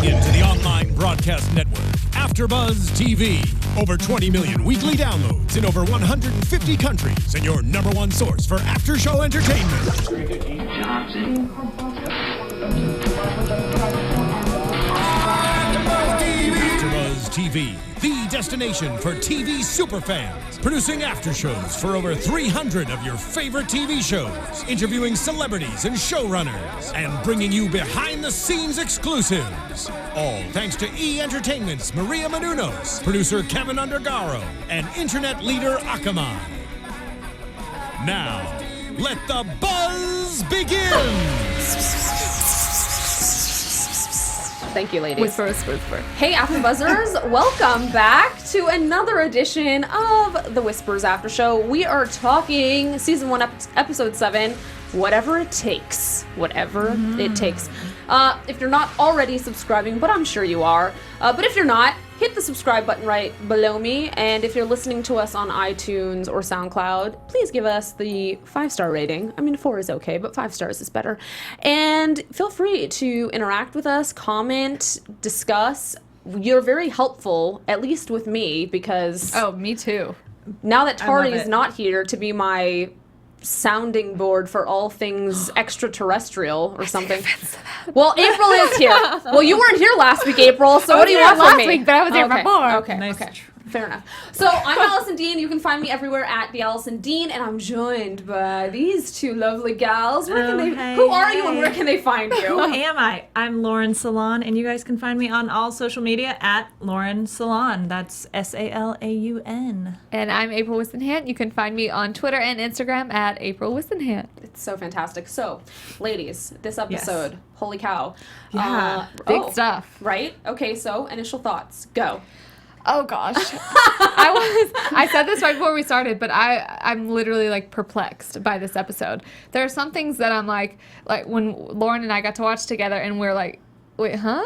into the online broadcast network, AFTERBUZZ TV. Over 20 million weekly downloads in over 150 countries, and your #1 source for after-show entertainment. AFTERBUZZ TV, the destination for TV superfans, producing after-shows for over 300 of your favorite TV shows, interviewing celebrities and showrunners, and bringing you behind-the-scenes exclusives. All thanks to E! Entertainment's Maria Menounos, producer Kevin Undergaro, and internet leader Akamai. Now, let the buzz begin! Thank you, ladies. Whisper, whisper, whisper. Hey, AfterBuzzers, welcome back to another edition of the Whispers After Show. We are talking Season 1, Episode 7, Whatever It Takes. Whatever it takes. If you're not already subscribing, but I'm sure you are, but if you're not, hit the subscribe button right below me, and if you're listening to us on iTunes or SoundCloud, please give us the 5-star rating. I mean, 4 is okay, but 5 stars is better. And feel free to interact with us, comment, discuss. You're very helpful, at least with me, because... Oh, me too. Now that Tari is not here to be my sounding board for all things extraterrestrial or something. Well, April is here. Well, you weren't here last week, April, so what do you want from me? Last week, but I was here before. Okay, Nice. okay. Fair enough. So I'm Alison Dean. You can find me everywhere at the Alison Dean, and I'm joined by these two lovely gals. Who are you and where can they find you? Who am I? I'm Lauren Salaun, and you guys can find me on all social media at Lauren Salaun. That's Salaun. And I'm April Whisenhant. You can find me on Twitter and Instagram at April Whisenhant. It's so fantastic. So, ladies, this episode, holy cow. Yeah, big stuff. Right? Okay, so initial thoughts. Go. Oh gosh. I said this right before we started, but I'm literally like perplexed by this episode. There are some things that I'm like when Lauren and I got to watch together and we're like, wait, huh?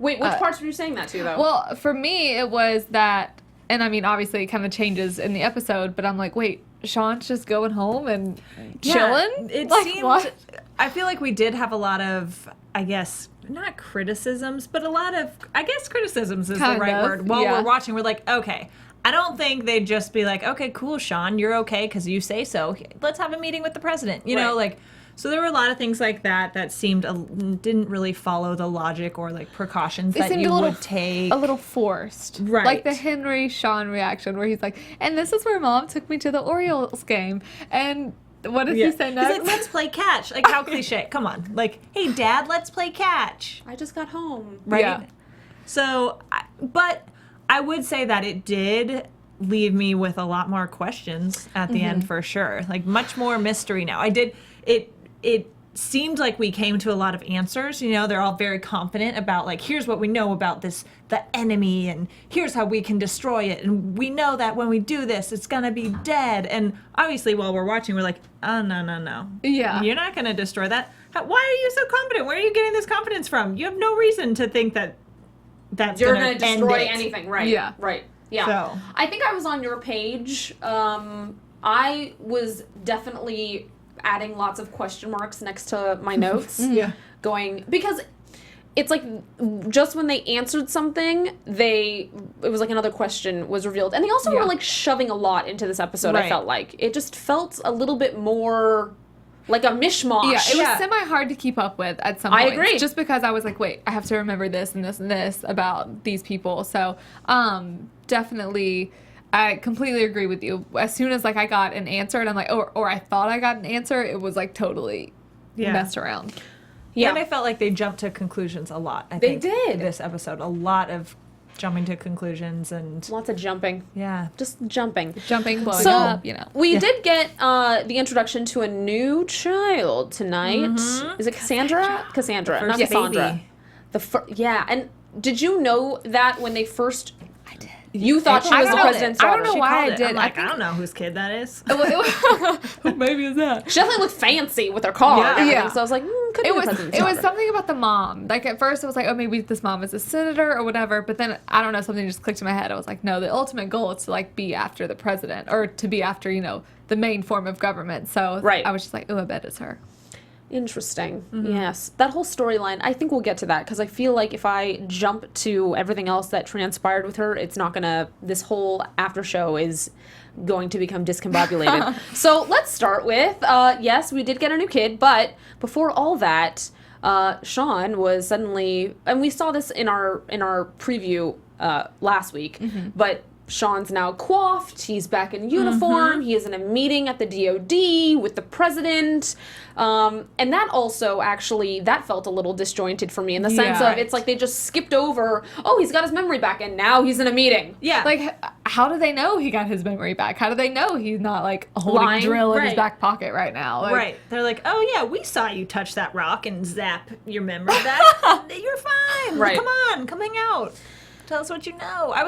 Wait, which parts were you saying that to, though? Well, for me, it was that, and I mean, obviously it kind of changes in the episode, but I'm like, wait, Shawn's just going home and chilling? It like, seemed, what? I feel like we did have a lot of, I guess, not criticisms, but a lot of, I guess criticisms is Kind the right of, word. While yeah. we're watching, we're like, okay, I don't think they'd just be like, okay, cool, Shawn, you're okay because you say so. Let's have a meeting with the president. You know, like, so there were a lot of things like that seemed, didn't really follow the logic or like precautions that you would take. A little forced. Right. Like the Henry Shawn reaction where he's like, and this is where Mom took me to the Orioles game. And what does he say next? He's like, let's play catch. Like, how cliche. Come on. Like, hey, Dad, let's play catch. I just got home. Right? Yeah. So, but I would say that it did leave me with a lot more questions at the end for sure. Like, much more mystery now. It seemed like we came to a lot of answers. You know, they're all very confident about, like, here's what we know about the enemy, and here's how we can destroy it, and we know that when we do this, it's gonna be dead. And obviously, while we're watching, we're like, oh, no. Yeah. You're not gonna destroy that. Why are you so confident? Where are you getting this confidence from? You have no reason to think that that's You're gonna going to destroy end it. anything, right? Yeah. Right. Yeah. So. I think I was on your page. I was definitely adding lots of question marks next to my notes. Yeah. Going, because it's like just when they answered something, it was like another question was revealed. And they also were like shoving a lot into this episode, I felt like. It just felt a little bit more like a mishmash. Yeah, it was semi-hard to keep up with at some point. I agree. Just because I was like, wait, I have to remember this and this and this about these people. So, definitely, I completely agree with you. As soon as, like, I got an answer and I'm like, or I thought I got an answer, it was, like, totally messed around. Yeah. And I felt like they jumped to conclusions a lot. They did. This episode. A lot of jumping to conclusions and... Lots of jumping. Yeah. Just jumping. Jumping, blowing So, up, you know. we did get the introduction to a new child tonight. Is it Cassandra? Cassandra, not First Cassandra. baby. And did you know that when they first... I did. You thought she was the president's daughter? I don't know why I did. I'm like, I don't know whose kid that is. Who maybe is that? She definitely looked fancy with her car and everything, Yeah. so I was like, could be the president's It was daughter. something about the mom. Like, at first, I was like, oh, maybe this mom is a senator or whatever. But then, I don't know, something just clicked in my head. I was like, no, the ultimate goal is to, like, be after the president. Or to be after, you know, the main form of government. So Right. I was just like, oh, I bet it's her. Interesting. Yes. That whole storyline, I think we'll get to that because I feel like if I jump to everything else that transpired with her, it's not going to, this whole after show is going to become discombobulated. So let's start with, yes, we did get a new kid, but before all that, Shawn was suddenly, and we saw this in our preview last week, but Shawn's now coiffed. He's back in uniform. He is in a meeting at the DOD with the president. And that also actually, that felt a little disjointed for me in the sense of it's like they just skipped over, oh, he's got his memory back and now he's in a meeting. Yeah. Like, how do they know he got his memory back? How do they know he's not, like, holding Lying? a drill in his Right. back pocket right now? Like, Right. They're like, oh, yeah, we saw you touch that rock and zap your memory back. You're fine. Right. Come on. Come hang out. Tell us what you know. I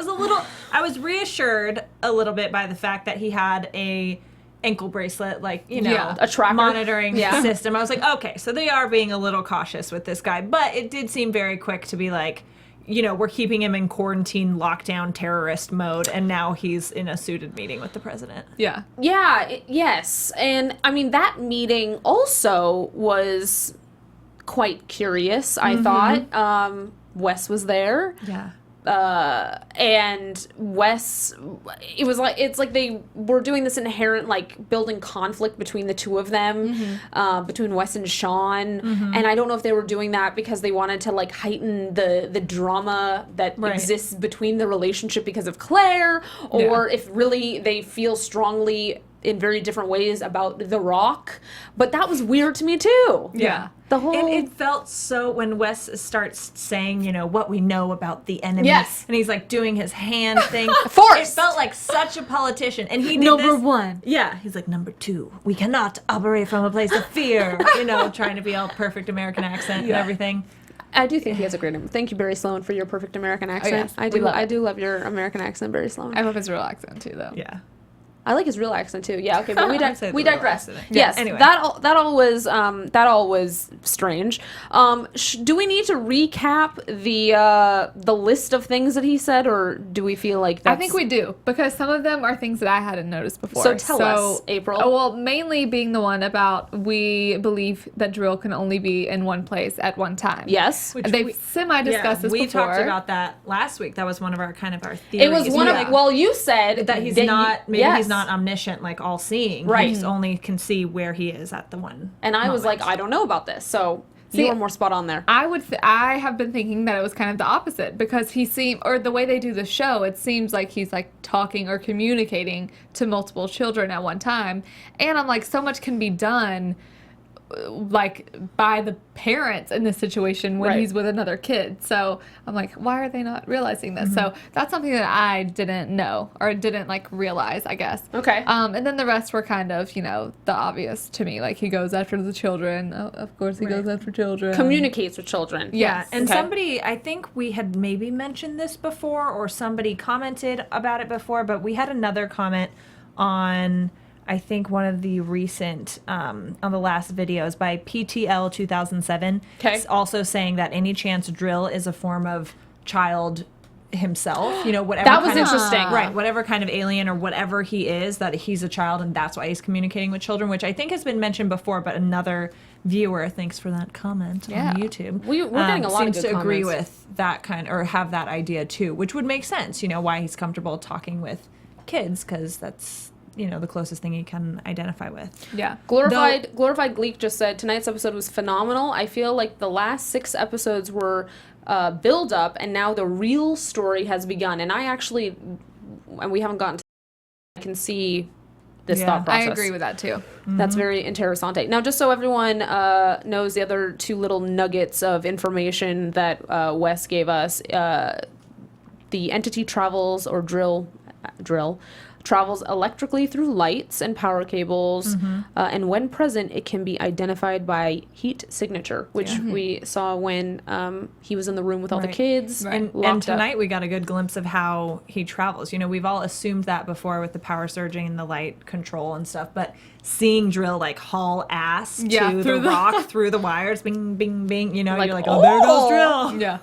was reassured a little bit by the fact that he had a ankle bracelet, like, you know, Yeah, a tracker. monitoring system. I was like, okay, so they are being a little cautious with this guy. But it did seem very quick to be like, you know, we're keeping him in quarantine, lockdown, terrorist mode, and now he's in a suited meeting with the president. Yeah. Yeah, yes. And I mean, that meeting also was quite curious, I thought. Wes was there. Yeah. And Wes, it's like they were doing this inherent, like, building conflict between the two of them, between Wes and Shawn. And I don't know if they were doing that because they wanted to, like, heighten the drama that exists between the relationship because of Claire, or if really they feel strongly in very different ways about The Rock. But that was weird to me, too. Yeah. The whole... It felt so when Wes starts saying, you know, what we know about the enemy. Yes. And he's like doing his hand thing. Forced. It felt like such a politician. And he did Number this. one. Yeah. He's like, number two, we cannot operate from a place of fear. You know, trying to be all perfect American accent and everything. I do think he has a great name. Thank you, Barry Sloan, for your perfect American accent. yes. I We do. love I it. do love your American accent, Barry Sloan. I love his real accent, too, though. Yeah. I like his real accent too. Yeah, okay, but we I'd say the we real digress. accent. Yes, Anyway. that all was strange. Do we need to recap the list of things that he said, or do we feel like that's... I think we do, because some of them are things that I hadn't noticed before. So tell us, April. Well, mainly being the one about we believe that drill can only be in one place at one time. Yes, Which They've we- semi-discussed this we before. talked about that last week. That was one of our theories. it was one of. Well, you said that he's not he's not omniscient, like all seeing. Right. He just only can see where he is at the one. And I was moment. like, I don't know about this. So See, you were more spot on there. I have been thinking that it was kind of the opposite, because he seemed, or the way they do the show, it seems like he's like talking or communicating to multiple children at one time. And I'm like, so much can be done like by the parents in this situation when Right. he's with another kid. So I'm like, why are they not realizing this? So that's something that I didn't know or didn't like realize, I guess. Okay. And then the rest were kind of, you know, the obvious to me. Like he goes after the children. Oh, of course he goes after children. Communicates with children. Yes. And Okay. somebody, I think we had maybe mentioned this before, or somebody commented about it before, but we had another comment on, I think, one of the recent, on the last videos by PTL 2007. Okay. It's also saying that any chance drill is a form of child himself, you know, whatever. That was kind of- interesting. Right, whatever kind of alien or whatever he is, that he's a child and that's why he's communicating with children, which I think has been mentioned before, but another viewer, thanks for that comment Yeah. on YouTube. We're getting a lot of seems good to agree comments. with that kind, or have that idea too, which would make sense, you know, why he's comfortable talking with kids, because that's, you know, the closest thing he can identify with. Yeah. Glorified Gleek just said tonight's episode was phenomenal. I feel like the last 6 episodes were build up, and now the real story has begun. And I actually, and we haven't gotten to, I can see this Yeah, thought process. I agree with that too. That's very interessante. Now, just so everyone knows, the other 2 little nuggets of information that Wes gave us, the entity travels, or drill travels electrically through lights and power cables, and when present, it can be identified by heat signature, which we saw when he was in the room with all the Right. kids. Right. And locked up. tonight we got a good glimpse of how he travels. You know, we've all assumed that before with the power surging and the light control and stuff, but seeing drill like haul ass Yeah, to the through the- rock, through the wires, bing, bing, bing, you know, Like, you're like, oh, there goes drill. Yeah.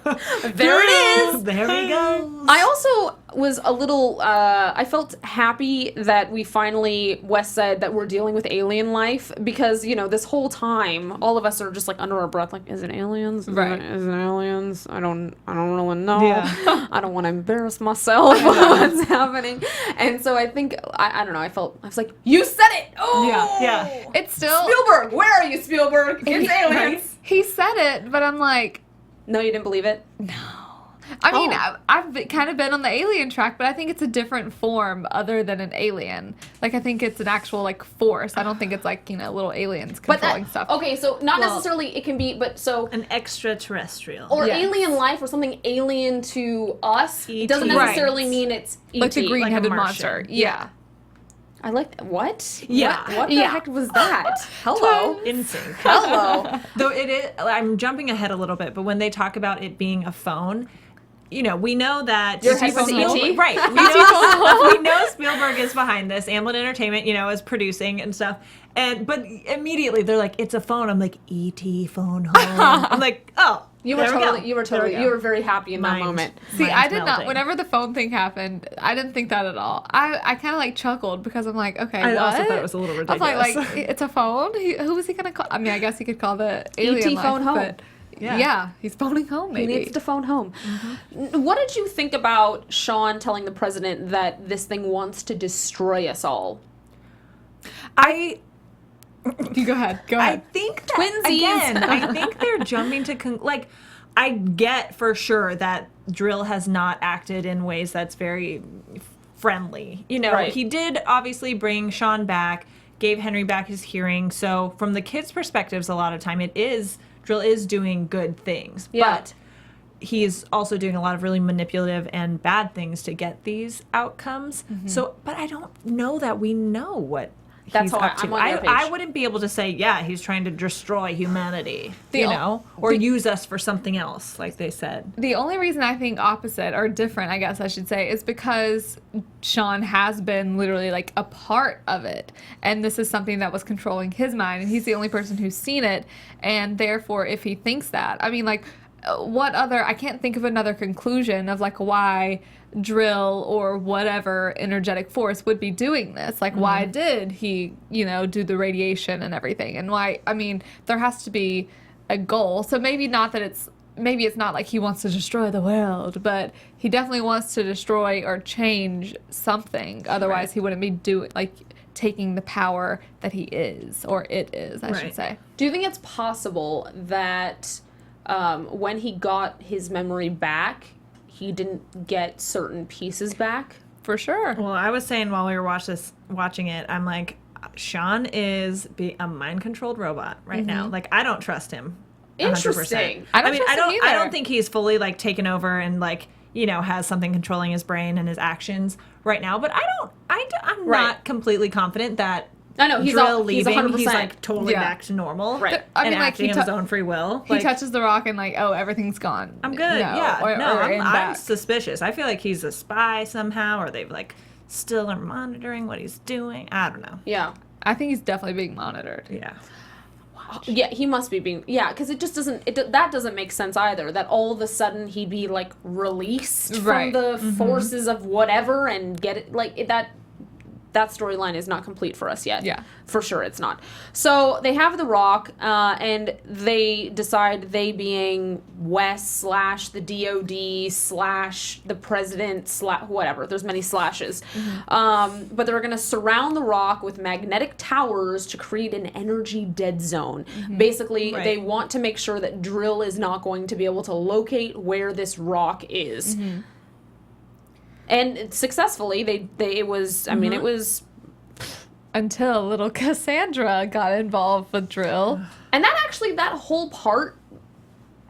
There it is. There he goes. I also, was a little, I felt happy that Wes said that we're dealing with alien life, because, you know, this whole time, all of us are just like under our breath, like, is it aliens? Right. Is it aliens? I don't really know. Yeah. I don't want to embarrass myself with what's happening. And so I think, I don't know, I was like, you said it! Oh! Yeah. It's still Spielberg! Where are you, Spielberg? It's aliens! he said it, but I'm like, No, you didn't believe it? I mean, Oh. I've kind of been on the alien track, but I think it's a different form other than an alien. Like, I think it's an actual, like, force. I don't think it's, like, you know, little aliens But controlling stuff. okay, so not necessarily it can be, but so... An extraterrestrial. Or Yes. alien life or something alien to us. It E.T. doesn't necessarily Right. mean it's ET. Like the green-headed Martian. monster. Yeah. I like that. What? Yeah. What the Yeah. heck was that? Hello. In sync. Hello. Though it is, I'm jumping ahead a little bit, but when they talk about it being a phone, you know, we know that Your head was Spielberg- ET? Right. We know Spielberg is behind this. Amblin Entertainment, you know, is producing and stuff. But immediately they're like, it's a phone. I'm like, E.T. phone home. I'm like, oh. You were there we go. totally. You were There we totally. go. You were very happy in that Mind. moment. See, I Mind's did not. melting. Whenever the phone thing happened, I didn't think that at all. I kind of like chuckled because I'm like, okay, I what? also thought it was a little I was like, ridiculous. it's a phone. Who was he gonna call? I mean, I guess he could call the alien life, phone home. But Yeah. yeah, he's phoning home. He Maybe. needs to phone home. What did you think about Shawn telling the president that this thing wants to destroy us all? You go ahead. Go I ahead. think that, Twinsies. again, I think they're jumping to, I get for sure that Drill has not acted in ways that's very friendly. You know, Right. he did obviously bring Shawn back, gave Henry back his hearing. So from the kids' perspectives, a lot of time Drill is doing good things. Yeah. But he's also doing a lot of really manipulative and bad things to get these outcomes. So, but I don't know that we know what That's he's how up to. I'm on your I page. wouldn't be able to say, yeah, he's trying to destroy humanity, The you o- know, or use us for something else, like they said. The only reason I think opposite or different, I guess I should say, is because Shawn has been literally like a part of it. And this is something that was controlling his mind. And he's the only person who's seen it. And therefore, if he thinks that, I mean, like, I can't think of another conclusion of like why Drill or whatever energetic force would be doing this. Like, why did he, you know, do the radiation and everything? And why, I mean, there has to be a goal. So maybe it's not like he wants to destroy the world, but he definitely wants to destroy or change something. Otherwise, he wouldn't be taking the power that he is, or it is, I should Right. say. Do you think it's possible that when he got his memory back, he didn't get certain pieces back? For sure. Well, I was saying while we were watching it, I'm like, Shawn is a mind-controlled robot right now. Like, I don't trust him. 100%. Interesting. I don't mean, trust him I either. don't think he's fully like taken over and like, you know, has something controlling his brain and his actions right now. But I'm Right. not completely confident that I know he's Drill he's leaving, 100%. he's like totally Yeah. back to normal, Right. I and mean, like, acting he of his tou- own free will. He Like, touches the rock and like, oh, everything's gone. I'm good. No, Yeah, or in I'm back. suspicious. I feel like he's a spy somehow, or they've like still are monitoring what he's doing. I don't know. Yeah. I think he's definitely being monitored. Yeah. Yeah, he must be being. Yeah, because it just doesn't. That doesn't make sense either. That all of a sudden he'd be like released Right. from the forces of whatever and get it like that. That storyline is not complete for us yet. Yeah. For sure it's not. So they have the rock, and they decide, they being Wes / the DOD / the president / whatever. There's many slashes. But they're going to surround the rock with magnetic towers to create an energy dead zone. Basically, Right. they want to make sure that Drill is not going to be able to locate where this rock is. And successfully, it was Until little Cassandra got involved with Drill. and that whole part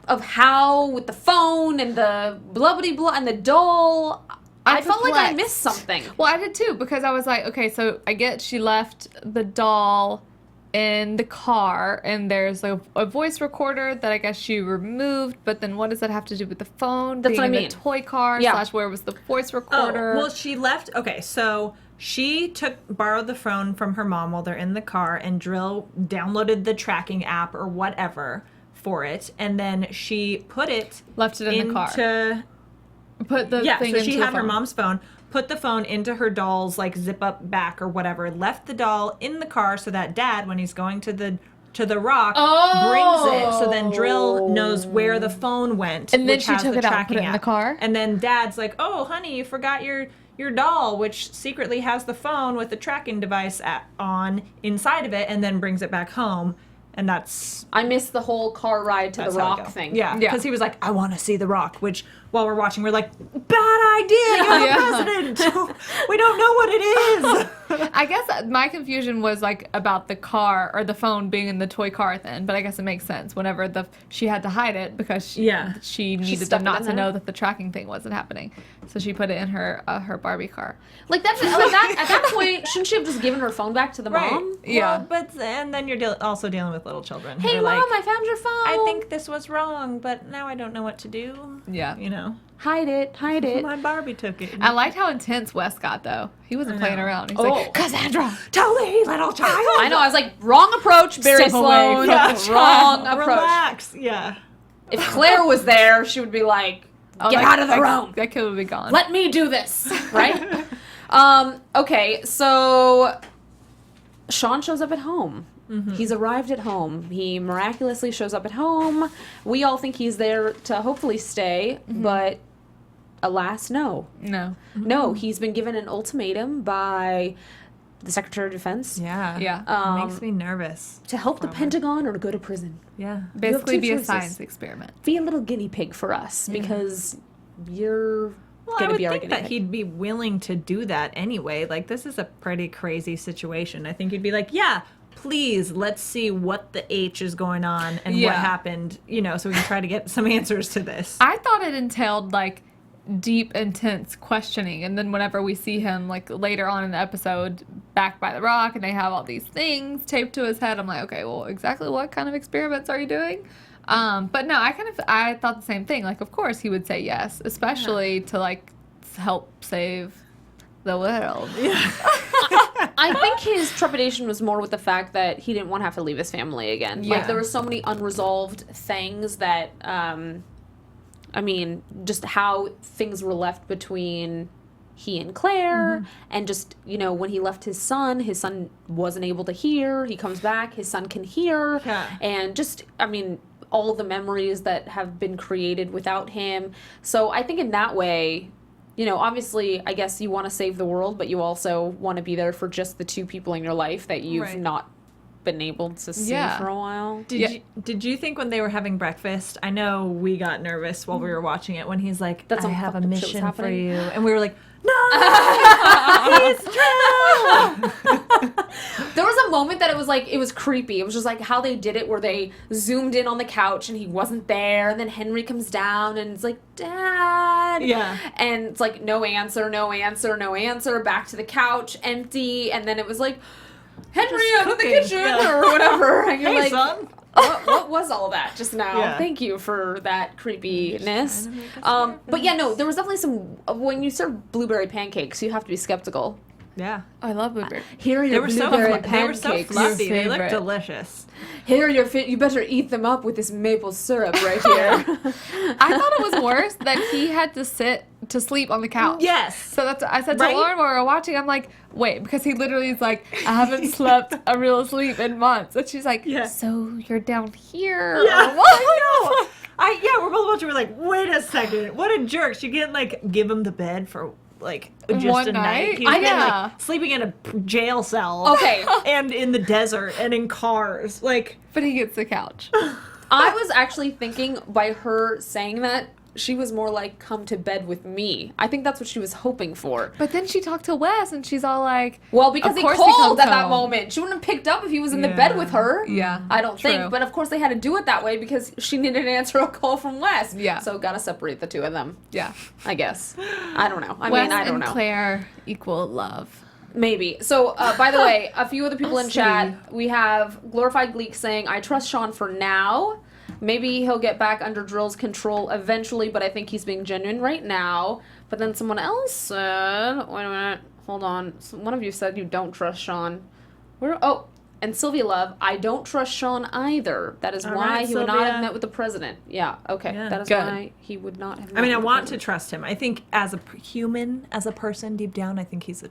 of how with the phone and the blah and the doll, I felt like I perplexed. missed something. Well, I did too, because I was like, okay, so I get she left the doll in the car, and there's a voice recorder that I guess she removed, but then what does that have to do with the phone? That's being what I in mean. the toy car Yeah. / where was the voice recorder? Oh, well, she left. Okay, so she borrowed the phone from her mom while they're in the car, and Drill downloaded the tracking app or whatever for it, and then she put it Left it in the car. Put the Yeah, thing so into she the had her phone. mom's phone, put the phone into her doll's like zip up back or whatever, left the doll in the car so that Dad, when he's going to the rock, brings it so then Drill knows where the phone went. And then which she has took the it out and tracking put it in the app. car? And then Dad's like, "Oh, honey, you forgot your doll," which secretly has the phone with the tracking device on inside of it, and then brings it back home. And that's I missed the whole car ride to the how it rock goes. thing. Yeah, Yeah. because he was like, "I want to see the rock," which while we're watching, we're like, "Bad idea, you're the president. We don't know what it is." I guess my confusion was like about the car or the phone being in the toy car then, but I guess it makes sense whenever she had to hide it because she needed stuck them it not in to there? know that the tracking thing wasn't happening. So she put it in her Barbie car. Like at that point, shouldn't she have just given her phone back to the mom? Yeah. Well, but and then you're also dealing with little children. Hey, They're mom, like, I found your phone. I think this was wrong, but now I don't know what to do. Yeah. You know, hide it. my Barbie took it. I liked how intense Wes got though. He wasn't playing around. He's Oh. like, Cassandra. Tell me, little child. I know. I was like, wrong approach, Barry Step away Sloan. from Yeah, Wrong child, approach. Relax. Yeah. If Claire was there, she would be like, Oh, get that- out of the that- room. That kid would be gone. Let me do this. Right? Okay, so Shawn shows up at home. He's arrived at home. He miraculously shows up at home. We all think he's there to hopefully stay, but alas, no. No. No, he's been given an ultimatum by the Secretary of Defense Yeah. Yeah. Makes me nervous. to help the Pentagon or to go to prison. Yeah. Basically two be a choices. science experiment. Be a little guinea pig for us because you're Well, I going to would be our think guinea that pig. he'd be willing to do that anyway. Like, this is a pretty crazy situation. I think he'd be like, yeah, please, let's see what the H is going on and what Yeah. happened, so we can try to get some answers to this. I thought it entailed like deep, intense questioning, and then whenever we see him like later on in the episode back by the rock and they have all these things taped to his head, I'm like, okay, well, exactly what kind of experiments are you doing? But no, I thought the same thing. Like, of course he would say yes, especially to like help save the world. I think his trepidation was more with the fact that he didn't want to have to leave his family again. Yeah. Like, there were so many unresolved things that, just how things were left between he and Claire, and just, when he left his son wasn't able to hear. He comes back, his son can hear. Yeah. And just, all the memories that have been created without him. So I think in that way, obviously, I guess you want to save the world, but you also want to be there for just the two people in your life that you've Right. not been able to see Yeah. for a while. Did you think when they were having breakfast, I know we got nervous while we were watching it, when he's like, That some I have a fucked up shit was mission for happening? you. And we were like, no, he's true. There was a moment that it was creepy. It was just like how they did it, where they zoomed in on the couch and he wasn't there, and then Henry comes down and it's like, Dad. Yeah. And it's like, no answer, no answer, no answer. Back to the couch, empty. And then it was like, Henry Just out of the cooking, kitchen yeah. or whatever. And you're Hey, like, son. what was all that just now? Yeah. Thank you for that creepiness. Trying to make us But yeah, no, there was definitely some. When you serve blueberry pancakes, you have to be skeptical. Yeah. I love blueberry. Here are They your were so blueberry they were so pancakes. fluffy. They looked favorite. delicious. Here are your you better eat them up with this maple syrup right here. I thought it was worse that he had to sit to sleep on the couch. Yes. So that's I said Right? to Lauren while we were watching, I'm like, wait, because he literally is like, I haven't slept a real sleep in months. And she's like, Yeah. so you're down here? Yeah, or what? I know. We're both watching. We're like, wait a second, what a jerk! She can't give him the bed for just One a night. night? He's I been, know. sleeping in a jail cell. Okay. And in the desert and in cars. But he gets the couch. I was actually thinking by her saying that, she was more like, come to bed with me. I think that's what she was hoping for. But then she talked to Wes and she's all like, Well, because Of he course he called comes at that home. moment. She wouldn't have picked up if he was in the bed with her. Yeah, I don't true. think. But of course they had to do it that way because she needed to answer a call from Wes. Yeah. So gotta separate the two of them, yeah. I guess. I don't know. I Wes don't and know. Claire equal love. Maybe. So, by the way, a few of the people in chat, we have Glorified Gleek saying, I trust Shawn for now. Maybe he'll get back under Drill's control eventually, but I think he's being genuine right now. But then someone else said, wait a minute, hold on. One of you said you don't trust Shawn. And Sylvia Love, I don't trust Shawn either. That is All why right, he would not Sylvia. have met with the president. Yeah, okay. Yeah. That is Good. why he would not have met I mean, I with the want to president. trust him. I think as a human, as a person, deep down, I think he's a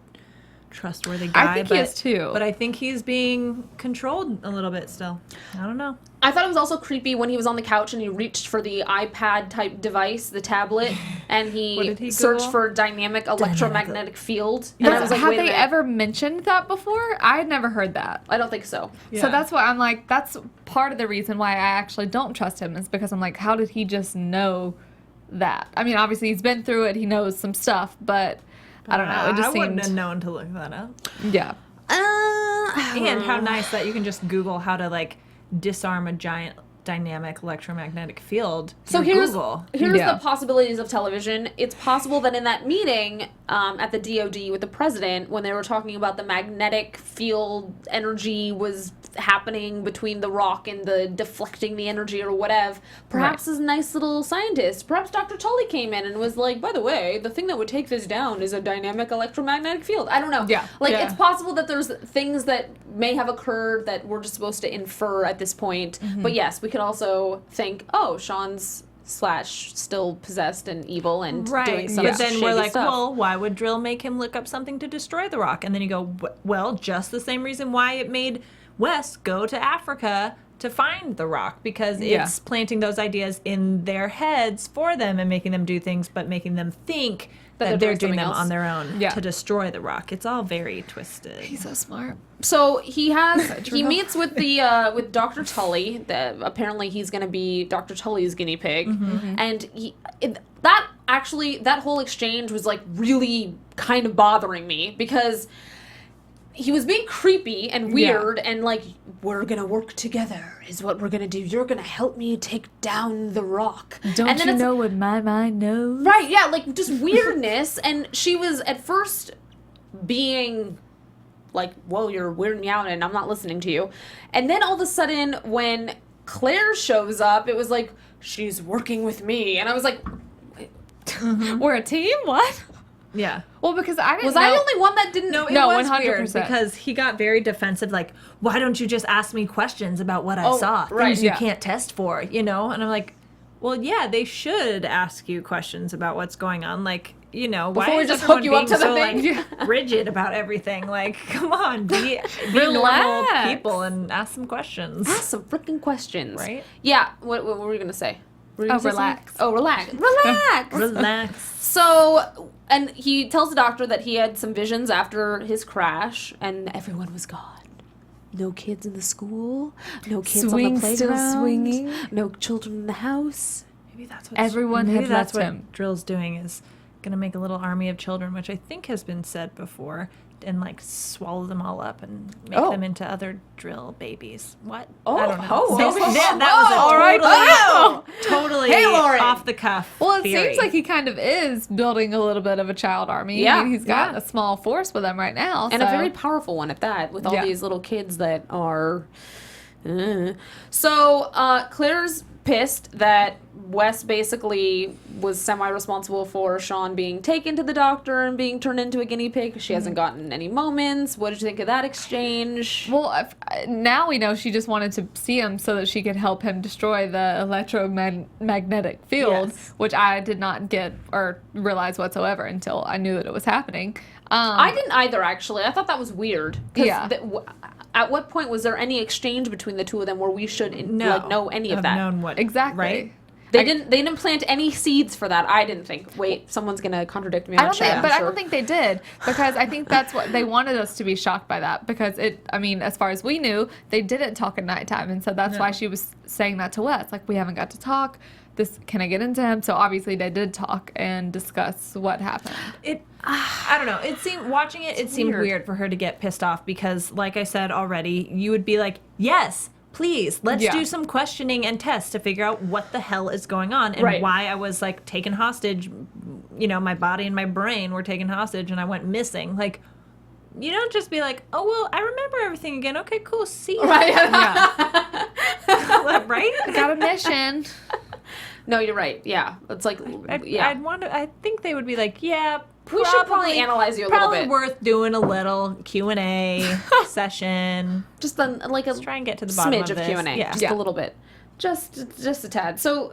trustworthy guy. I think he is too. But I think he's being controlled a little bit still. I don't know. I thought it was also creepy when he was on the couch and he reached for the iPad-type device, the tablet, and What he did he searched Google? for dynamic electromagnetic field. And I was like, Have wait a they minute. ever mentioned that before? I had never heard that. I don't think so. Yeah. So that's why I'm like, that's part of the reason why I actually don't trust him, is because I'm like, how did he just know that? I mean, obviously he's been through it, he knows some stuff, but I don't know. It just I wouldn't seemed, have known to look that up. yeah. And how nice that you can just Google how to like disarm a giant dynamic electromagnetic field. So through here's Google. the possibilities of television. It's possible that in that meeting at the DOD with the president, when they were talking about the magnetic field energy was happening between the rock and the deflecting the energy or whatever, perhaps this nice little scientist, perhaps Dr. Tully came in and was like, by the way, the thing that would take this down is a dynamic electromagnetic field. I don't know. Yeah. Like, Yeah. it's possible that there's things that may have occurred that we're just supposed to infer at this point. But yes, we could also think, oh, Shawn's still possessed and evil and doing Right, some but then we're shady like, stuff. well, why would Drill make him look up something to destroy the rock? And then you go, well, just the same reason why it made Wes go to Africa to find the rock, because Yeah. it's planting those ideas in their heads for them and making them do things, but making them think that they're doing something them else. on their own Yeah. to destroy the rock. It's all very twisted. He's so smart. So he true? meets with the with Dr. Tully. Apparently he's going to be Dr. Tully's guinea pig, and that whole exchange was like really kind of bothering me because he was being creepy and weird and like, we're gonna work together is what we're gonna do. You're gonna help me take down the rock. Don't and then you it's- know what my mind knows? Right, yeah, like just weirdness. And she was at first being like, whoa, you're weirding me out and I'm not listening to you. And then all of a sudden when Claire shows up, it was like, she's working with me. And I was like, We're a team? What? Yeah. Well, because I didn't was know. I the only one that didn't No, it No, was 100%. weird because he got very defensive, like, why don't you just ask me questions about what I Oh, saw? right, Things you yeah. can't test for, you know? And I'm like, well, yeah, they should ask you questions about what's going on. Like, you know, why Before we is just everyone hook you up being to the so, thing? like, rigid about everything? Like, come on, be normal Relax. people and ask some questions. ask some freaking questions. Right? Yeah, what were you gonna say? Were you Oh, gonna say relax. something? Oh, relax. Relax. Relax. So, and he tells the doctor that he had some visions after his crash, and everyone was gone. No kids in the school, no kids Swing on the still playground, swinging. no children in the house. Maybe that's what Everyone maybe had that's left what him. Drill's doing, is gonna make a little army of children, which I think has been said before, and like swallow them all up and make Oh. them into other Drill babies. What? Oh, I don't know. oh, This- oh, that was a oh, all right, totally Hey, Lauren. off the cuff. Well, it theory. seems like he kind of is building a little bit of a child army. Yeah, I mean, he's got yeah. a small force with him right now. And a so- very powerful one at that, with all Yeah. these little kids that are. So Claire's pissed that Wes basically was semi-responsible for Shawn being taken to the doctor and being turned into a guinea pig. She hasn't gotten any moments. What did you think of that exchange? Well, now we know she just wanted to see him so that she could help him destroy the electromagnetic field, Yes. which I did not get or realize whatsoever until I knew that it was happening. I didn't either, actually. I thought that was weird. 'Cause Yeah. At what point was there any exchange between the two of them where we should know any of I've that? known what Exactly. right? They didn't plant any seeds for that. I didn't think. Wait, someone's gonna contradict me on I don't chat, think, I'm but I sure. don't think they did, because I think that's what they wanted us to be shocked by that, because I mean, as far as we knew, they didn't talk at nighttime, and so that's why she was saying that to Wes, like, we haven't got to talk. Can I get into him? So obviously they did talk and discuss what happened. I don't know. It seemed weird for her to get pissed off because, like I said already, you would be like, yes, please, let's Yeah. do some questioning and tests to figure out what the hell is going on and Right. why I was like taken hostage. You know, my body and my brain were taken hostage and I went missing. Like, you don't just be like, oh, well, I remember everything again. Okay, cool. See you. Right. Right? Got a mission. No, you're right. Yeah, it's like, yeah. I think they would be like, yeah, We should probably analyze you a little Probably bit. worth doing a little Q&A session. Just like a Let's try and get to the bottom smidge of of this. Q&A. Yeah. Just a little bit. Just a tad. So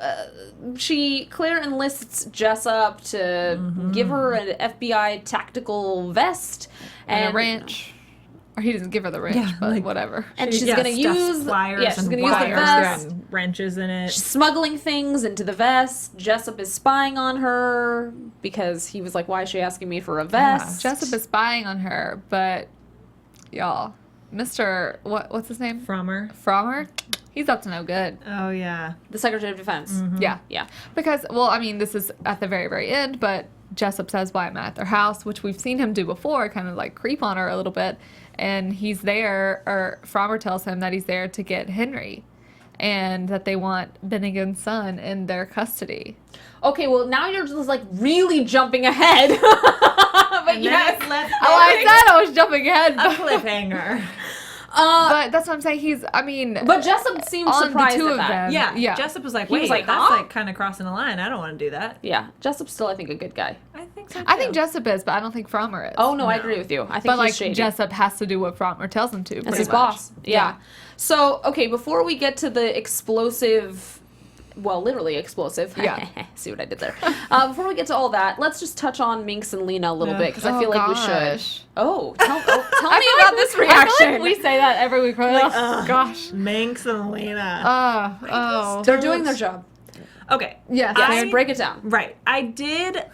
Claire enlists Jessup to give her an FBI tactical vest And a wrench. Or he doesn't give her the wrench, but like- whatever. And she's gonna use pliers she's and gonna use the wires vest. and wrenches in it. She's smuggling things into the vest. Jessup is spying on her because he was like, "Why is she asking me for a vest?" Jessup is spying on her, but y'all, Mr. What's his name? Frommer? He's up to no good. Oh yeah. The Secretary of Defense. Yeah. Yeah. Because, well, I mean, this is at the very, very end, but Jessup says why I'm at their house, which we've seen him do before, kind of like creep on her a little bit. And he's there, or Frommer tells him that he's there to get Henry and that they want Bennigan's son in their custody. Okay, well now you're just like really jumping ahead. But yes, I said I was jumping ahead. a But, cliffhanger. but that's what I'm saying. but Jessup seems on the surprised two at of that. them. Yeah. Yeah. Jessup was like, He was wait, like, that's huh? like kind of crossing the line. I don't want to do that. Yeah, Jessup's still, I think, a good guy. I think so. I think Jessup is, but I don't think Frommer is. Oh no, I agree with you. I think but he's like shady. Jessup has to do what Frommer tells him to. That's pretty his much. boss. Yeah. So, okay, before we get to the explosive, well, literally explosive. Yeah. See what I did there. Before we get to all that, let's just touch on Minx and Lena a little bit because I feel like we should. gosh. Oh, tell I me feel about like this I reaction. feel like we say that every week. We're like, gosh. Minx and Lena. Oh. They're doing their job. Okay. Yes. Yes, break it down. Right. I did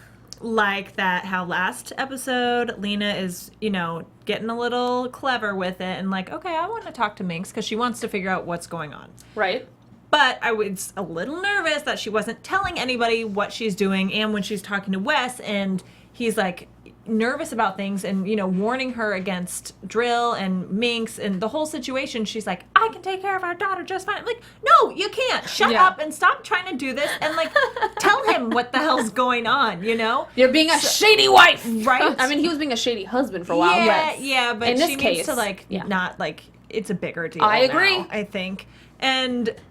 like that how last episode Lena is, getting a little clever with it and like, okay, I want to talk to Minx because she wants to figure out what's going on. Right. But I was a little nervous that she wasn't telling anybody what she's doing and when she's talking to Wes and he's like nervous about things and, warning her against Drill and Minx and the whole situation. She's like, I can take care of our daughter just fine. I'm like, no, you can't. Shut Yeah. up and stop trying to do this and like tell him what the hell's going on, You're being a shady wife. Right? I mean, he was being a shady husband for a while. Yeah, but yeah, but in she this needs case, to like yeah. not like it's a bigger deal. I agree. now, I think.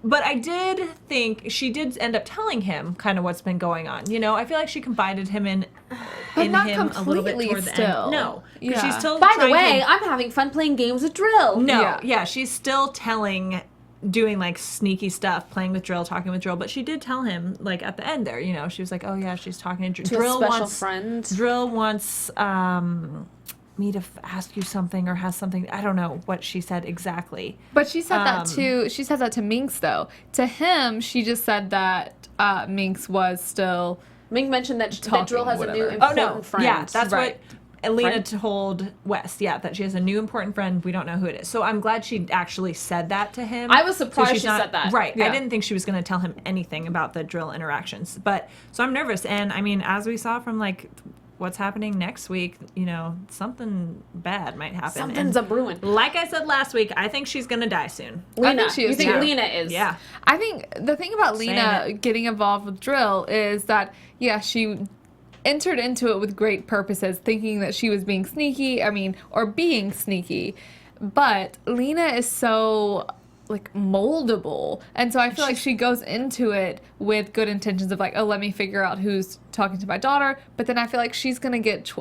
But I did think she did end up telling him kind of what's been going on. I feel like she confided him in not him a little bit completely toward the still. end. No, 'cause Yeah. she's still. By the trying way, to- I'm having fun playing games with Drill. no, Yeah. she's still doing like sneaky stuff, playing with Drill, talking with Drill. But she did tell him like at the end there. She was like, oh yeah, she's talking to To Drill. a special wants friend. Drill wants me to ask you something or has something. I don't know what she said exactly. But she said that to Minx though. To him, she just said that Minx was still. Mink mentioned that Talking, Drill has a new whatever. important friend. Yeah, that's Right. what Lena Right. told Wes. Yeah, that she has a new important friend. We don't know who it is. So I'm glad she actually said that to him. I was surprised she's she said that. Right. Yeah. I didn't think she was going to tell him anything about the Drill interactions. But so I'm nervous. And I mean, as we saw from like what's happening next week, something bad might happen. Something's And a brewing. like I said last week, I think she's going to die soon. Lena, think she is you think too. Lena is? Yeah. I think the thing about Saying Lena it. getting involved with Drill is that she entered into it with great purposes, thinking that she was being sneaky. Or being sneaky. But Lena is so like moldable, and so I feel like she goes into it with good intentions of like, oh, let me figure out who's talking to my daughter. But then I feel like she's gonna get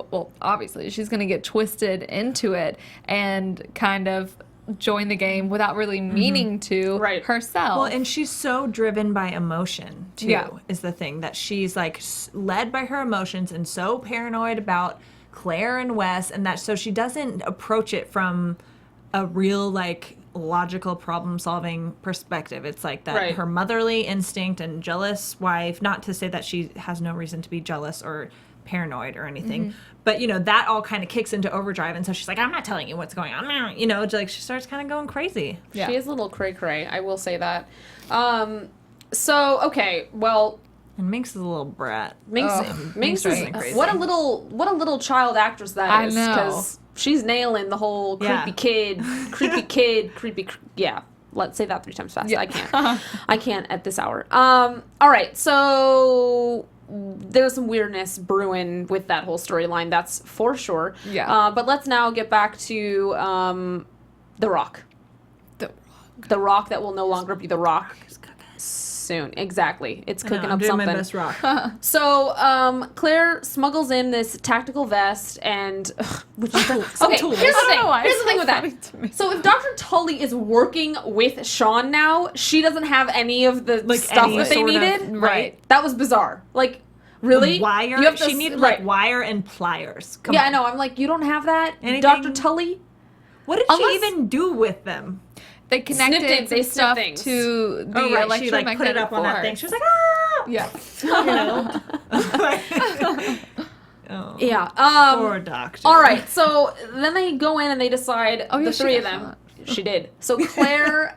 obviously she's gonna get twisted into it and kind of join the game without really meaning to Right. herself. Well, and she's so driven by emotion, too, Yeah. is the thing. That she's, like, led by her emotions and so paranoid about Claire and Wes, and that so she doesn't approach it from a real, like, logical problem-solving perspective. It's like that Right. her motherly instinct and jealous wife, not to say that she has no reason to be jealous or paranoid or anything, but that all kind of kicks into overdrive, and so she's like, I'm not telling you what's going on, like she starts kind of going crazy. Yeah. She is a little cray-cray, I will say that. So, okay, well, And Minx is a little brat. Minx, Ugh, Minx drives is me crazy. what a little child actress that I is, know. because she's nailing the whole Yeah. creepy kid, yeah. Let's say that 3 times fast. Yeah. I can't. I can't at this hour. All right, so there's some weirdness brewing with that whole storyline. That's for sure. Yeah. But let's now get back to The Rock. The The Rock that will no longer be The Rock. soon. Exactly. It's I know, cooking I'm up doing something. my best rock. So, Claire smuggles in this tactical vest and which is okay. tools. Here's the I don't thing. know why Here's it's the thing so with that. funny to me. So if Dr. Tully is working with Shawn now, she doesn't have any of the Like, stuff any that they sort of- needed. right. That was bizarre. Like, really? Wire. You have to She s- needed right. like wire and pliers. Come Yeah, on. I know. I'm like, you don't have that, Anything- Dr. Tully. What did Unless- she even do with them? They connected Snipped it, they some stuff snipped things. to the Oh, right. She like electromagnetic put it up on that force. thing. She was like, ah! Yeah. You know? Oh, Yeah. poor doctor. All right. So then they go in and they decide Oh, yeah, the she three of got them. shot. She did. So Claire,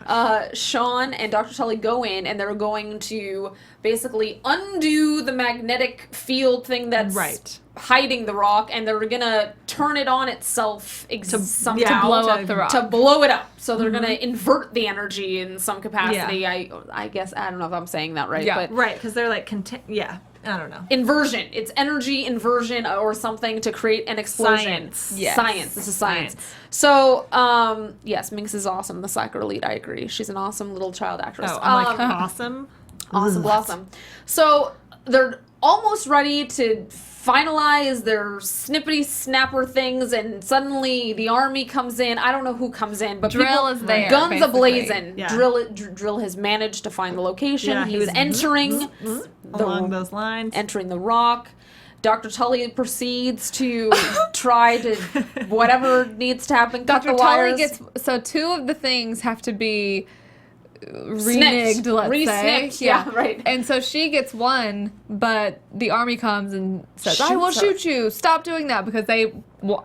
not Shawn, and Dr. Tully go in, and they're going to basically undo the magnetic field thing that's Right. hiding the rock, and they're gonna turn it on itself somehow yeah, To blow to- up the rock. to blow it up. So they're gonna invert the energy in some capacity. Yeah. I guess I don't know if I'm saying that right, Yeah. but Right, because they're like, yeah, I don't know. inversion. It's energy inversion or something to create an explosion. Science. Yes. Science. This is science. Science. So, yes, Minx is awesome. The soccer lead, I agree. She's an awesome little child actress. Oh, I'm like, awesome. Awesome blossom. So they're almost ready to finalize their snippety snapper things, and suddenly the army comes in. I don't know who comes in, but Drill people, is there, guns basically. ablazing. Yeah. Drill has managed to find the location. Yeah, he He's was entering Along those lines. entering the rock. Dr. Tully proceeds to try to whatever needs to happen. Cut Dr. the Tully wires. gets so two of the things have to be Snipped. reneged, let's Re-snipped, say. yeah, right. And so she gets one, but the army comes and says, "I will Shoots her. shoot you. Stop doing that," because they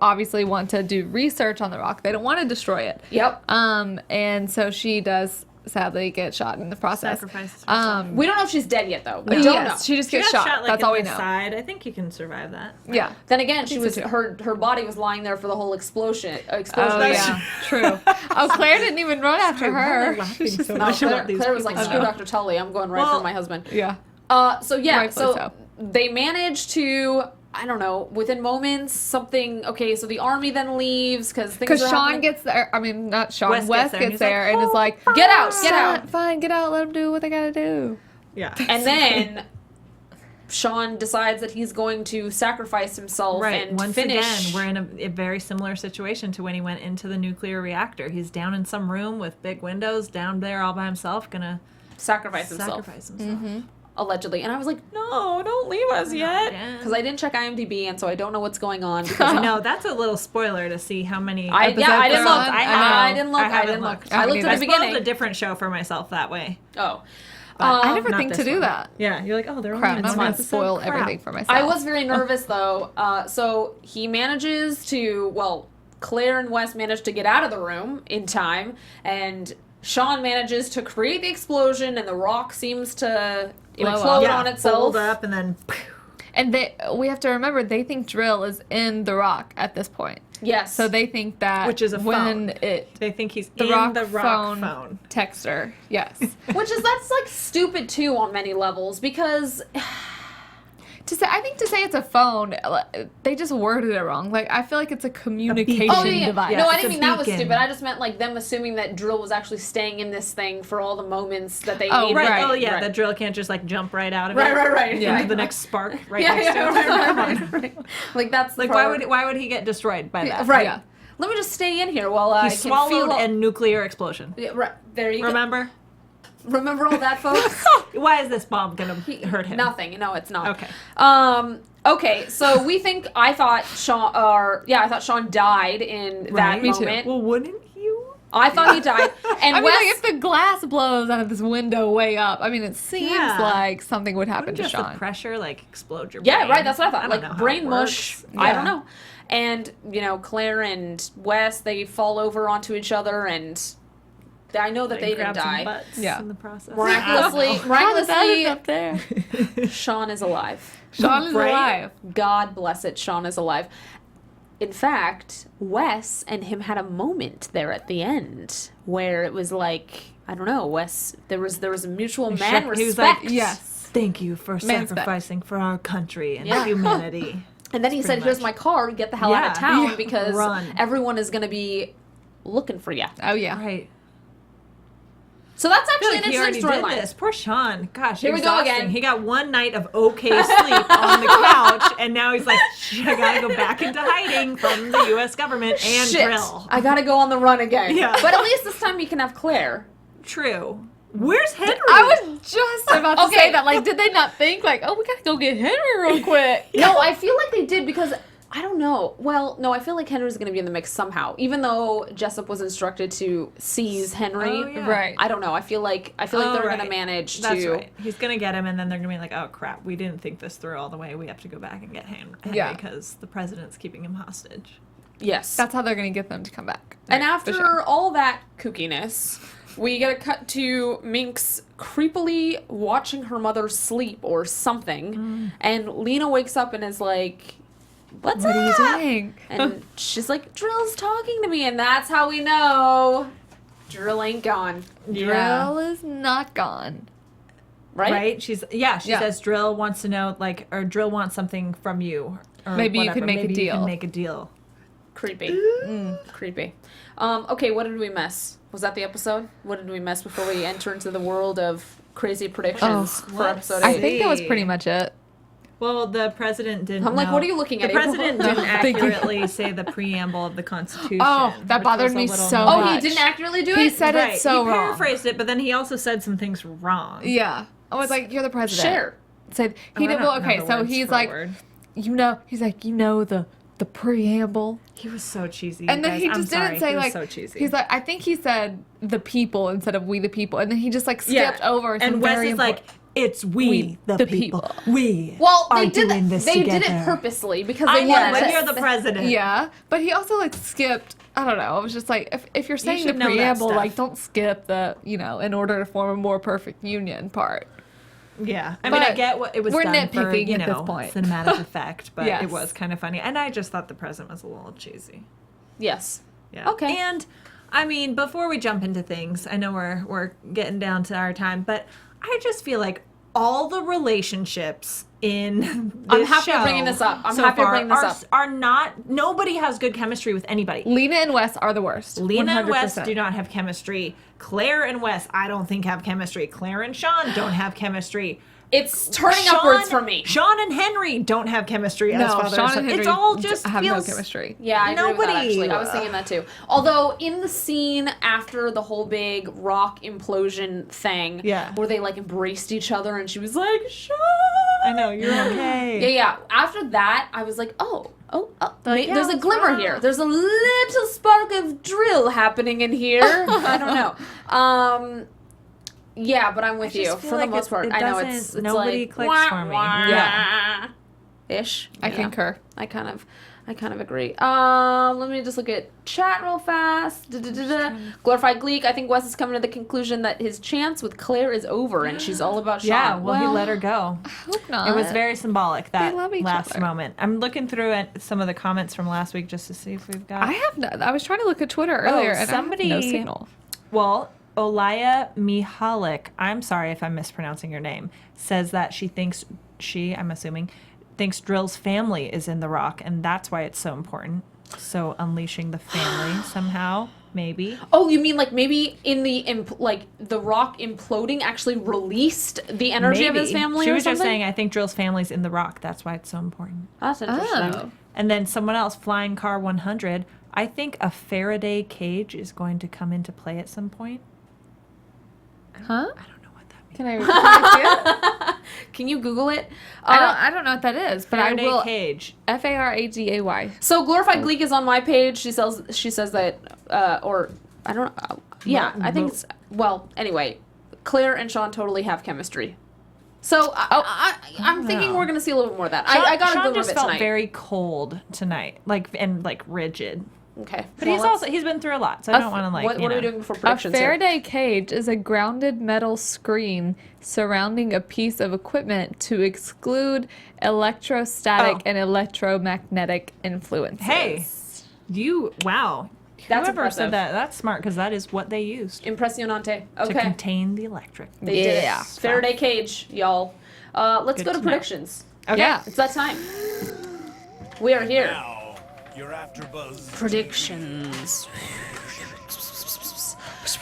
obviously want to do research on the rock. They don't want to destroy it. Yep. And so she does sadly get shot in the process. Sacrifices herself. We don't know if she's dead yet, though. We Yes, don't know. she just She gets got shot. like, That's in all we the know. side. I think you can survive that. Yeah. Then again, she so was too. her body was lying there for the whole explosion. Oh Explosion. yeah, true. Oh, Claire didn't even run after her. laughing so No, much about these Claire was like, people. "Screw Dr. Tully. I'm going right Well, for my husband." Yeah. So yeah, Rightfully so so. they managed to. I don't know. Within moments, something. Okay, so the army then leaves because things. Because are Shawn happening. gets there. I mean, not Shawn. Wes Wes gets there and gets he's there like, and is like, Get out! Get out! Fine, get out. Let them do what they gotta do. Yeah. And then Shawn decides that he's going to sacrifice himself Right. and Once finish. again, we're in a very similar situation to when he went into the nuclear reactor. He's down in some room with big windows, down there all by himself, gonna sacrifice himself, sacrifice himself. allegedly. And I was like, no, don't leave us yet. again. Because I didn't check IMDb, and so I don't know what's going on. Because No, that's a little spoiler to see how many. I episodes didn't there look. are. I didn't look. I haven't didn't look. looked. I looked I at I the spoiled beginning. a different show for myself that way. Oh. I never Not think to this do one. that. Yeah, you're like, oh, they're Crap, only in I'm one gonna episode. spoil Crap. everything for myself. I was very nervous though. So he manages to, Claire and Wes manage to get out of the room in time, and Shawn manages to create the explosion, and the rock seems to Blow implode up. on itself. Fold up and then. And we have to remember they think Drill is in the rock at this point. Yes. So they think that Which is a when phone. it They think he's the in rock the rock phone. texts her. Yes. that's like stupid too on many levels because I think to say it's a phone, they just worded it wrong. Like I feel like it's a communication oh yeah. device. No, I it's didn't a mean that was beacon. stupid. I just meant like them assuming that Drill was actually staying in this thing for all the moments that they Oh, needed. Right. Right, Oh yeah. right. The drill can't just like jump right out of Right, it. right. Yeah. Into the next spark right Yeah, next yeah, to it. right. Like that's the Like part. why would he get destroyed by that? Right. Yeah. Let me just stay in here while I He can swallowed feel all- a nuclear explosion. Yeah, right. There you Remember? go. Remember all that, folks? Why is this bomb gonna hurt him? Nothing. No, it's not. Okay. Okay. So I thought Shawn died in that me too. moment. Well, wouldn't you? I thought he died. And I mean, Wes, like if the glass blows out of this window way up, I mean, it seems Yeah. like something would happen Wouldn't to just Shawn. the pressure like explode your yeah, brain? right. That's what I thought. don't Like know how brain it mush. works. I Yeah. don't know. And Claire and Wes, they fall over onto each other, and I know that they didn't grab some die. butts Yeah. in the process. Miraculously, How did that end miraculously, up there? Shawn is alive. Shawn is Right? alive. God bless it, Shawn is alive. In fact, Wes and him had a moment there at the end where it was like, I don't know, Wes, there was a mutual man He respect. was like, Yes. Thank you for Man's sacrificing for our country and Yeah. humanity. And then he said, pretty here's much. my car, get the hell out of Yeah. town Yeah. because Run. everyone is going to be looking for you. Oh yeah. Right. So that's I feel actually like he an already interesting did storyline. this. Poor Shawn. Gosh, Here we go exhausting. again. He got one night of okay sleep on the couch, and now he's like, I gotta go back into hiding from the U.S. government and Shit. drill. I gotta go on the run again. Yeah. But at least this time you can have Claire. True. Where's Henry? I was just about to Okay. say that. Like, did they not think like, oh, we gotta go get Henry real quick? No, I feel like they did because I don't know. Well, no, I feel like Henry's going to be in the mix somehow. Even though Jessup was instructed to seize Henry, Oh, yeah. Right. I don't know. I feel like they're going to manage That's to. right. He's gonna get him, and then they're gonna be like, "Oh crap, we didn't think this through all the way. We have to go back and get Henry Yeah. because the president's keeping him hostage." Yes. That's how they're gonna get them to come back. And Right, after for sure. all that kookiness, we get a cut to Minx creepily watching her mother sleep or something, and Lena wakes up and is like, "What's What are you up?" doing? And she's like, "Drill's talking to me," and that's how we know Drill ain't gone, Drill is not gone. right? She Yeah. says Drill wants to know, like, or Drill wants something from you. Or Maybe you whatever. could make a Maybe you deal. can make a deal. Creepy. Creepy. Okay, what did we miss? Was that the episode? What did we miss before we enter into the world of crazy predictions for let's episode 8? I think that was pretty much it. Well, the president didn't. I'm like, know- what are you looking at, The April? president didn't Thinking. accurately say the preamble of the Constitution. Oh, that which bothered was a me little so Oh, much. he didn't accurately do it? He said Right. it so he wrong. paraphrased it, but then he also said some things wrong. Yeah. I was like, you're the president. Share. Said Oh, he I did don't well. know Okay, the so words he's for like, word. he's like, the preamble. He was so cheesy. And then guys. he I'm just sorry. didn't say he was like, so cheesy. he's like, I think he said the people instead of we the people, and then he just like Yeah. skipped over. some And Wes very is like, important- it's we the people. We Well, are they did doing that. this They together. did it purposely because I they know, wanted when to- you're the president. yeah, but he also like skipped. I don't know. It was just like if you're saying the should know that preamble, stuff. like don't skip the in order to form a more perfect union part. Yeah, I mean, But I get what it was we're done for, nitpicking at this point. cinematic effect, but Yes. it was kind of funny, and I just thought the president was a little cheesy. Yes. Yeah. Okay. And I mean, before we jump into things, I know we're getting down to our time, but I just feel like all the relationships in this I'm happy show bringing this up. I'm so happy far bringing this are, up. are not. Nobody has good chemistry with anybody. Lena and Wes are the worst. Lena and Wes 100%. do not have chemistry. Claire and Wes, I don't think have chemistry. Claire and Shawn don't have chemistry. It's turning upwards for me. Shawn and Henry don't have chemistry as No, father Shawn son. and Henry It's all just have feels no chemistry. Yeah, I agree with that, Nobody. actually. I was thinking that too. Although in the scene after the whole big rock implosion thing, Yeah. where they like embraced each other and she was like, "Shawn." I know, you're okay. Yeah. After that, I was like, oh, Like, yeah, there's a what's glimmer wrong? here. There's a little spark of drill happening in here. I don't know. Yeah, but I'm with I just you feel for like the most it- part. it I know doesn't- it's nobody like, clicks wah, for me. wah, Yeah. ish. I Yeah. concur. I kind of agree. Let me just look at chat real fast. Glorified Gleek. I think Wes is coming to the conclusion that his chance with Claire is over, and she's all about Shawn. Yeah, well, he let her go. I hope not. It was very symbolic, that love each last other. moment. I'm looking through some of the comments from last week just to see if we've got... I have no. I was trying to look at Twitter earlier, and somebody- I have no signal. Well, Olaya Mihalik, I'm sorry if I'm mispronouncing your name, says that I'm assuming, thinks Drill's family is in the rock, and that's why it's so important. So unleashing the family somehow, maybe. Oh, you mean like maybe in the the rock imploding actually released the energy of his Maybe. family? She or was just something? saying, I think Drill's family's in the rock. That's why it's so important. That's interesting. Oh. And then someone else, Flying Car 100, I think a Faraday cage is going to come into play at some point. Huh? I don't know what that means. Can I see it? Can you Google it? I don't know what that is, but Faraday I will. cage. Faragay. So Glorified Gleek is on my page. She says that, or I don't know. Yeah, I think it's Anyway, Claire and Shawn totally have chemistry. So I'm thinking we're gonna see a little bit more of that. I got a Shawn good just bit felt tonight. very cold tonight, and rigid. Okay, But well, he's been through a lot, so I don't want to What are we doing for A predictions here? Faraday cage is a grounded metal screen surrounding a piece of equipment to exclude electrostatic and electromagnetic influences. Hey, wow. That's Whoever impressive. said that, that's smart because that is what they used Impressionante. to Okay, contain the electric. they did Yeah. it. Faraday cage, y'all. Let's Good go to to know. predictions. Okay. Yeah. It's that time. We are here. Now, your AFTERBUZZ Predictions.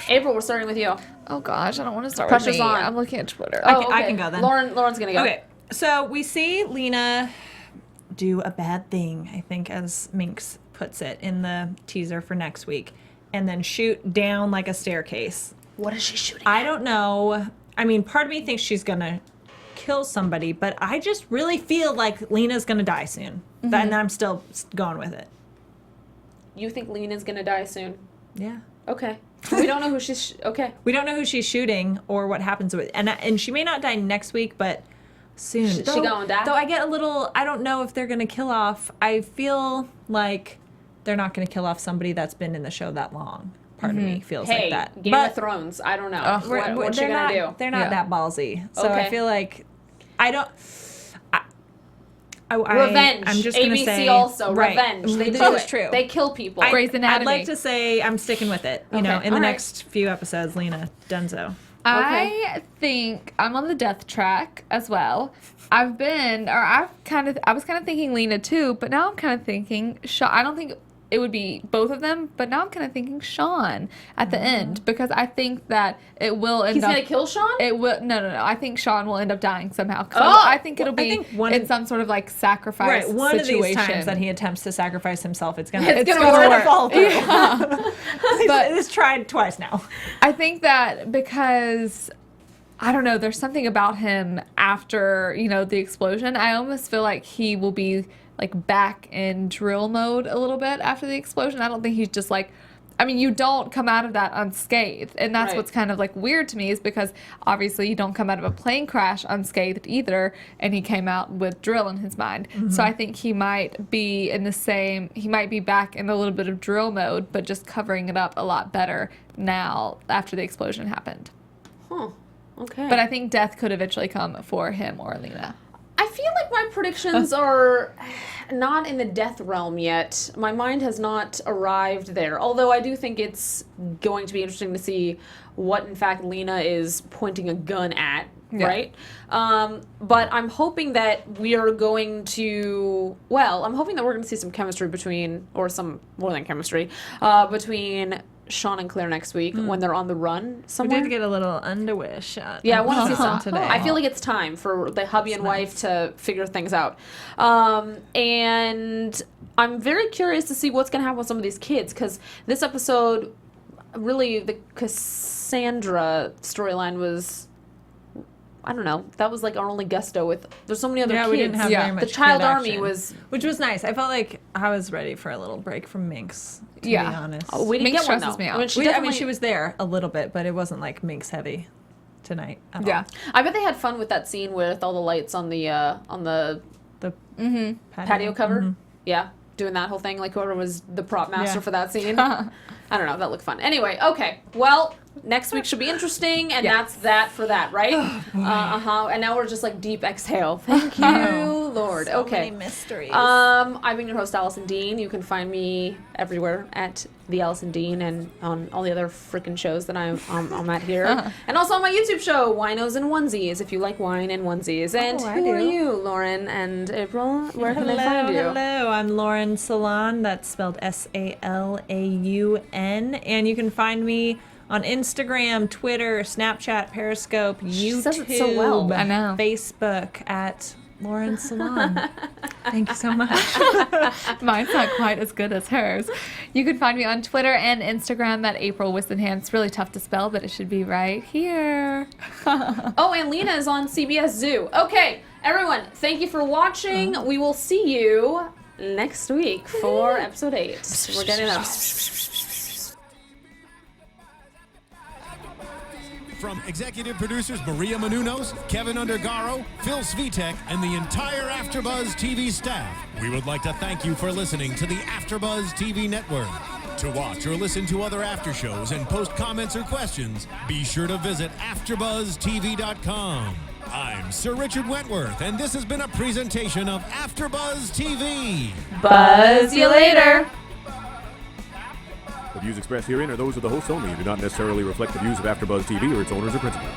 April, we're starting with you. Oh gosh, I don't want to start Pressure's with me. on. I'm looking at Twitter. I can go then. Lauren's gonna go. Okay, so we see Lena do a bad thing, I think, as Minx puts it in the teaser for next week, and then shoot down like a staircase. What is she shooting? I don't know. I mean, part of me thinks she's gonna kill somebody, but I just really feel like Lena's gonna die soon. And I'm still going with it. You think Lena's gonna die soon? Yeah. Okay. We don't know who she's. Okay. We don't know who she's shooting or what happens with, and she may not die next week, but soon. She gonna die? Though I get a little. I don't know if they're gonna kill off. I feel like they're not gonna kill off somebody that's been in the show that long. Part of me feels Hey, like that. Game of Thrones. I don't know. What's she gonna do? They're not that ballsy. So Okay. I feel like I don't. Revenge. I'm just gonna ABC say also. right. Revenge. They This do is it. true. They kill people. Grey's Anatomy. I'd like to say I'm sticking with it. You know, Okay, in the all right. next few episodes, Lena Dunzo. I think I'm on the death track as well. I was kind of thinking Lena too, but now I'm kind of thinking Shawn. I don't think it would be both of them, but now I'm kind of thinking Shawn at the end, because I think that it will end He's up. gonna kill Shawn? It will no. I think Shawn will end up dying somehow. 'Cause Oh! I think it'll be in some sort of like sacrifice Right, one situation. of these times that he attempts to sacrifice himself, it's gonna work. fall through. Yeah. But it's tried twice now. I think that because I don't know, there's something about him after, the explosion. I almost feel like he will be like back in drill mode a little bit after the explosion. I don't think he's just like, you don't come out of that unscathed. And that's Right. what's kind of like weird to me, is because obviously you don't come out of a plane crash unscathed either. And he came out with drill in his mind. So I think he might be he might be back in a little bit of drill mode, but just covering it up a lot better now after the explosion happened. Huh. Okay. But I think death could eventually come for him or Lena. I feel like my predictions are not in the death realm yet. My mind has not arrived there. Although I do think it's going to be interesting to see what, in fact, Lena is pointing a gun at, right? But I'm hoping that we are going to... Well, I'm hoping that we're going to see some chemistry between... Or some more than chemistry. Between Shawn and Claire next week when they're on the run somewhere. We did get a little underwear shot. Yeah, I want to see some today. I feel like it's time for the hubby and wife to figure things out. And I'm very curious to see what's going to happen with some of these kids, because this episode, really, the Cassandra storyline was... I don't know. That was like our only gusto with... There's so many other kids. We didn't have very much The child kid army action, was... which was nice. I felt like I was ready for a little break from Minx, to be honest. Oh, we didn't Minx get one, stresses though. me out. I mean, she was there a little bit, but it wasn't like Minx heavy tonight at all. Yeah. I bet they had fun with that scene with all the lights on the The patio cover. Yeah, doing that whole thing. Like whoever was the prop master for that scene. I don't know. That looked fun. Anyway, okay. Well, next week should be interesting, and that's that for that, right? And now we're just like deep exhale. Thank you, Lord. So okay. many mysteries. I've been your host, Alison Dean. You can find me everywhere at the Alison Dean and on all the other freaking shows that I'm at here, and also on my YouTube show, Winos and Onesies. If you like wine and onesies, and who are you, Lauren and April? Where can they find you? Hello, I'm Lauren Salaun. That's spelled Salaun, and you can find me on Instagram, Twitter, Snapchat, Periscope, YouTube, says it so well. I know. Facebook at Lauren Salaun. Thank you so much. Mine's not quite as good as hers. You can find me on Twitter and Instagram at April Whisenhant. It's really tough to spell, but it should be right here. Oh, and Lena is on CBS Zoo. Okay, everyone, thank you for watching. We will see you next week for episode 8. We're getting up. From executive producers Maria Menounos, Kevin Undergaro, Phil Svitek, and the entire AfterBuzz TV staff, we would like to thank you for listening to the AfterBuzz TV network. To watch or listen to other after shows and post comments or questions, be sure to visit AfterBuzzTV.com. I'm Sir Richard Wentworth, and this has been a presentation of AfterBuzz TV. Buzz you later. The views expressed herein are those of the hosts only and do not necessarily reflect the views of AfterBuzz TV or its owners or principals.